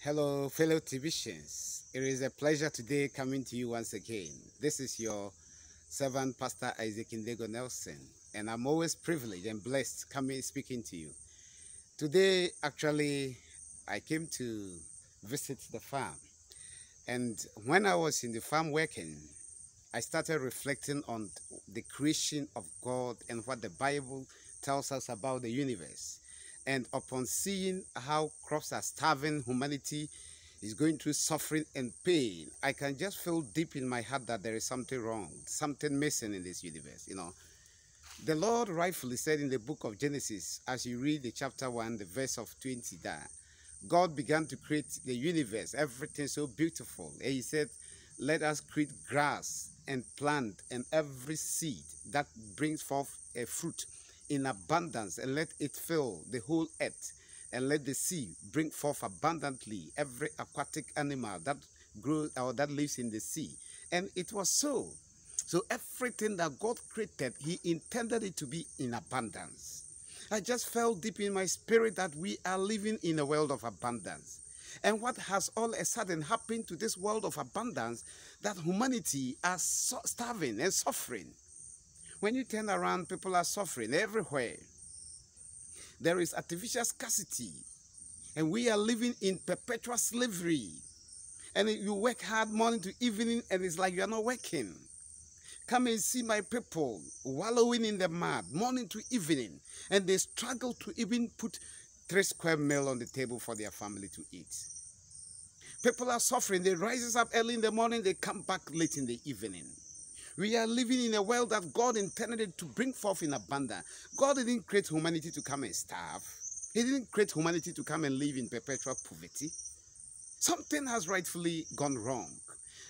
Hello, fellow Tbcians. It is a pleasure today coming to you once again. This is your servant, Pastor Isaac Indego Nelson, and I'm always privileged and blessed coming speaking to you. Today, actually, I came to visit the farm, and when I was in the farm working, I started reflecting on the creation of God and what the Bible tells us about the universe. And upon seeing how crops are starving, humanity is going through suffering and pain, I can just feel deep in my heart that there is something wrong, something missing in this universe. The Lord rightfully said in the book of Genesis, as you read the chapter 1, the verse of 20, that God began to create the universe, everything so beautiful. And he said, let us create grass and plant and every seed that brings forth a fruit in abundance, and let it fill the whole earth, and let the sea bring forth abundantly every aquatic animal that grows or that lives in the sea. And it was so. So everything that God created, he intended it to be in abundance. I just felt deep in my spirit that we are living in a world of abundance. And what has all of a sudden happened to this world of abundance, that humanity are starving and suffering. When you turn around, people are suffering everywhere. There is artificial scarcity, and we are living in perpetual slavery. And you work hard morning to evening, and it's like you are not working. Come and see my people wallowing in the mud morning to evening, and they struggle to even put 3 square meal on the table for their family to eat. People are suffering. They rise up early in the morning, they come back late in the evening. We are living in a world that God intended to bring forth in abundance. God didn't create humanity to come and starve. He didn't create humanity to come and live in perpetual poverty. Something has rightfully gone wrong.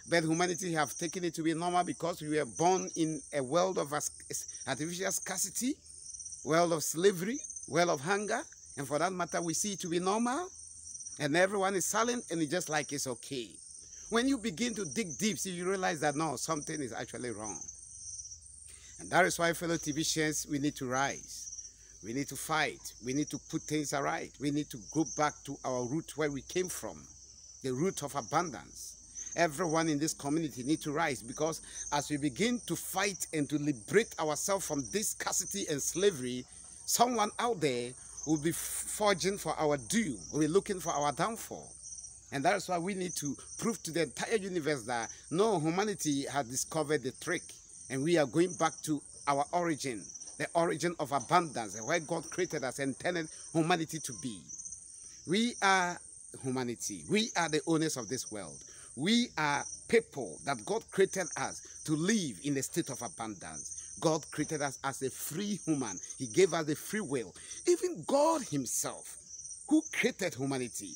But humanity have taken it to be normal because we were born in a world of artificial scarcity, world of slavery, world of hunger. And for that matter, we see it to be normal. And everyone is silent, and it's just like it's okay. When you begin to dig deep, see, you realize that no, something is actually wrong. And that is why, fellow Tbcians, we need to rise. We need to fight. We need to put things right. We need to go back to our root where we came from, the root of abundance. Everyone in this community needs to rise, because as we begin to fight and to liberate ourselves from this scarcity and slavery, someone out there will be forging for our doom, will be looking for our downfall. And that is why we need to prove to the entire universe that no, humanity has discovered the trick, and we are going back to our origin, the origin of abundance, and where God created us and intended humanity to be. We are humanity. We are the owners of this world. We are people that God created us to live in a state of abundance. God created us as a free human. He gave us a free will. Even God himself, who created humanity,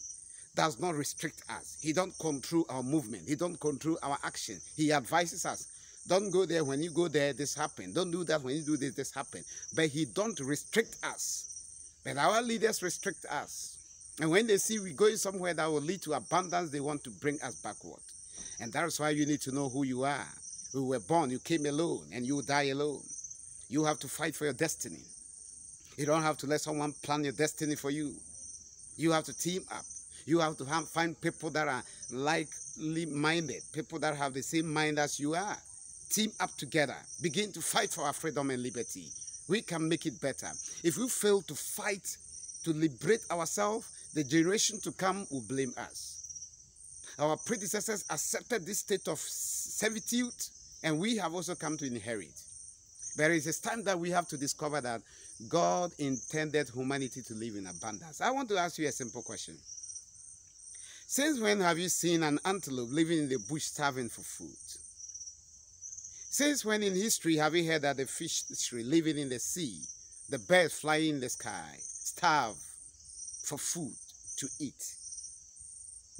does not restrict us. He don't control our movement. He don't control our action. He advises us. Don't go there. When you go there, this happen. Don't do that. When you do this, this happen. But he don't restrict us. But our leaders restrict us. And when they see we going somewhere that will lead to abundance, they want to bring us backward. And that is why you need to know who you are. You were born, you came alone, and you will die alone. You have to fight for your destiny. You don't have to let someone plan your destiny for you. You have to team up. You have to find people that are like-minded, people that have the same mind as you are. Team up together. Begin to fight for our freedom and liberty. We can make it better. If we fail to fight to liberate ourselves, the generation to come will blame us. Our predecessors accepted this state of servitude, and we have also come to inherit. But it is time that we have to discover that God intended humanity to live in abundance. I want to ask you a simple question. Since when have you seen an antelope living in the bush starving for food? Since when in history have you heard that the fish living in the sea, the birds flying in the sky, starve for food to eat?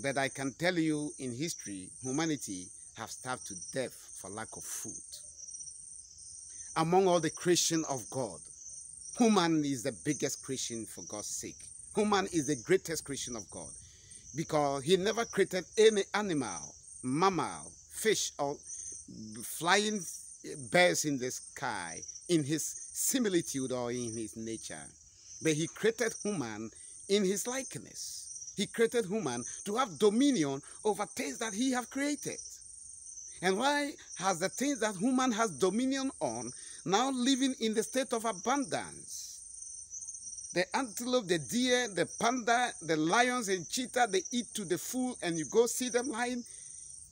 But I can tell you, in history, humanity have starved to death for lack of food. Among all the creation of God, human is the biggest creation for God's sake. Human is the greatest creation of God, because he never created any animal, mammal, fish, or flying birds in the sky in his similitude or in his nature. But he created human in his likeness. He created human to have dominion over things that he have created. And why has the things that human has dominion on now living in the state of abundance? The antelope, the deer, the panda, the lions and cheetah, they eat to the full, and you go see them lying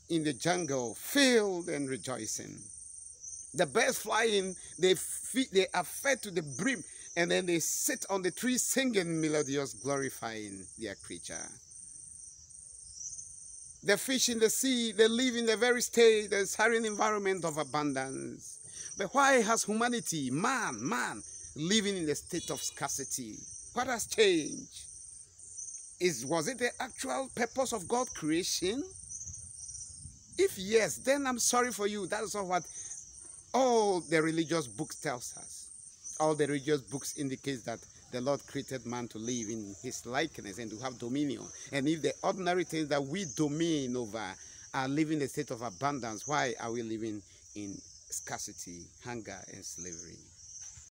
in the jungle, filled and rejoicing. The birds flying, they are fed to the brim, and then they sit on the tree singing melodious, glorifying their creature. The fish in the sea, they live in the very state, the serene environment of abundance. But why has humanity, man, living in the state of scarcity? What has changed? Was it the actual purpose of God's creation? If yes, then I'm sorry for you. That is not what all the religious books tells us. All the religious books indicate that the Lord created man to live in his likeness and to have dominion. And if the ordinary things that we domain over are living in a state of abundance, why are we living in scarcity, hunger, and slavery?